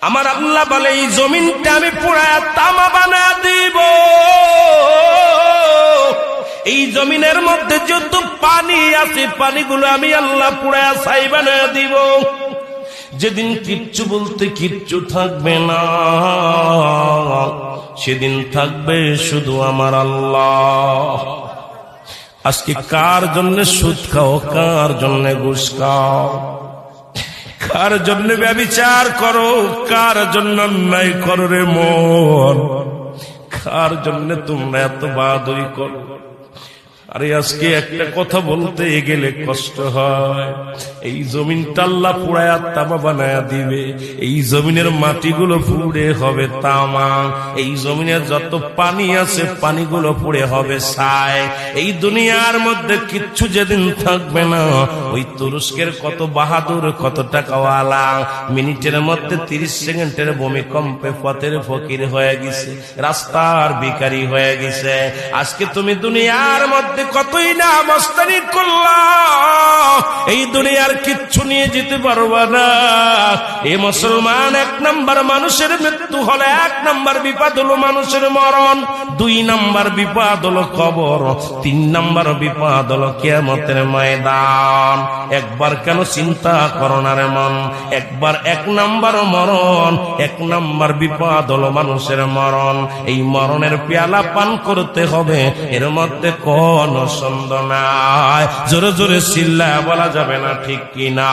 আমার আল্লাহ বলে এই জমিনটা আমি পুরায়া তামা বানা দিব। এই জমিনের মধ্যে যত পানি আছে পানিগুলো আমি আল্লাহ পুরায়া ছাই বানায়া দিব। যেদিন কিচ্ছু বলতে কিচ্ছু থাকবে না, সেদিন থাকবে শুধু আমার আল্লাহ। আজকে কার জন্য সুদ খাও, কার জন্য ঘুষ খাও, কার জন্য ব্যভিচার করো, কার জন্য অন্যায় করো রে মন, কার জন্য তোমরা এত বাহাদুরি করো। আরে আজকে একটা কথা বলতে গেলে কষ্ট হয়। এই জমিনটা আল্লাহ পুরায়া তামা বানায়া দিবে। এই জমিনের মাটিগুলো পুড়ে হবে তামা। এই জমিনের যত পানি আছে পানিগুলো পুড়ে হবে ছাই। এই দুনিয়ার মধ্যে কিচ্ছু যেদিন থাকবে না, ওই তুরস্কের কত বাহাদুর, কত টাকাওয়ালা মিনিটের মধ্যে 30 সেকেন্ডের ভূমিকম্পে পথের ফকির হয়ে গেছে, রাস্তার ভিখারি হয়ে গেছে। আজকে তুমি দুনিয়ার মধ্যে কতই না মস্তানি করলা, এই দুনিয়ার কিচ্ছু নিয়ে যেতে পারবা না। এ মুসলমান, 1 নাম্বার মানুষের মৃত্যু হলে 1 নাম্বার বিপদ হলো মানুষের মরণ, 2 নাম্বার বিপদ হলো কবর, 3 নাম্বার বিপদ হলো কিয়ামতের ময়দান। একবার কেন চিন্তা করো না রে মন, একবার 1 নাম্বার মরণ, 1 নাম্বার বিপদ হলো মানুষের মরণ। এই মরণের পেয়ালা পান করতে হবে, এর মধ্যে কোন সন্দেহ নাই। জোরে জোরে চিল্লায় বলা যাবে না, ঠিক কিনা?